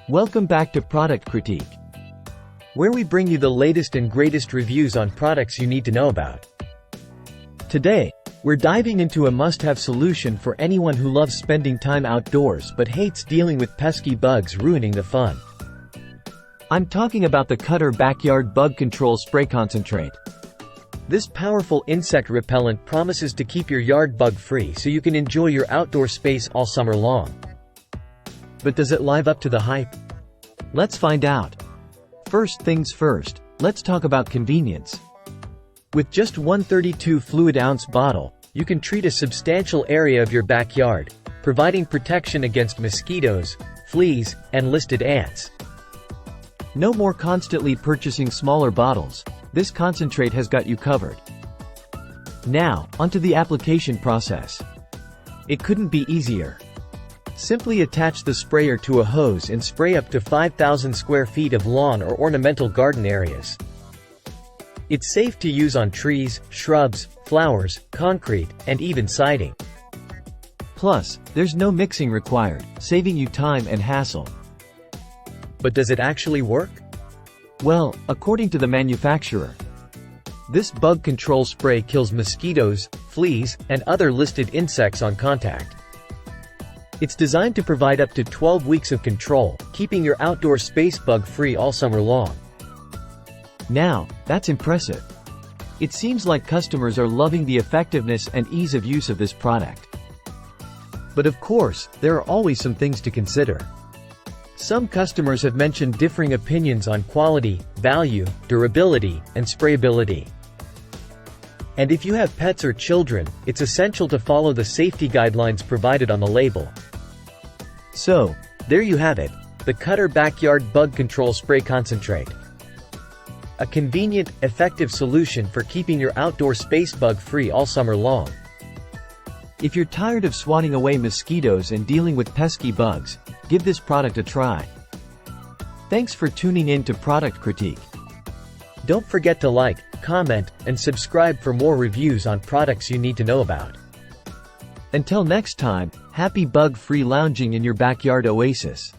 Welcome back to Product Critique, where we bring you the latest and greatest reviews on products you need to know about. Today, we're diving into a must-have solution for anyone who loves spending time outdoors but hates dealing with pesky bugs ruining the fun. I'm talking about the Cutter Backyard Bug Control Spray Concentrate. This powerful insect repellent promises to keep your yard bug-free so you can enjoy your outdoor space all summer long. But does it live up to the hype? Let's find out. First things first, let's talk about convenience. With just one 32 fluid ounce bottle, you can treat a substantial area of your backyard, providing protection against mosquitoes, fleas, and listed ants. No more constantly purchasing smaller bottles. This concentrate has got you covered. Now, onto the application process. It couldn't be easier. Simply attach the sprayer to a hose and spray up to 5,000 square feet of lawn or ornamental garden areas. It's safe to use on trees, shrubs, flowers, concrete, and even siding. Plus, there's no mixing required, saving you time and hassle. But does it actually work? Well, according to the manufacturer, this bug control spray kills mosquitoes, fleas, and other listed insects on contact. It's designed to provide up to 12 weeks of control, keeping your outdoor space bug-free all summer long. Now, that's impressive. It seems like customers are loving the effectiveness and ease of use of this product. But of course, there are always some things to consider. Some customers have mentioned differing opinions on quality, value, durability, and sprayability. And if you have pets or children, it's essential to follow the safety guidelines provided on the label. So, there you have it, the Cutter Backyard Bug Control Spray Concentrate. A convenient, effective solution for keeping your outdoor space bug-free all summer long. If you're tired of swatting away mosquitoes and dealing with pesky bugs, give this product a try. Thanks for tuning in to Product Critique. Don't forget to like, comment, and subscribe for more reviews on products you need to know about. Until next time, happy bug-free lounging in your backyard oasis.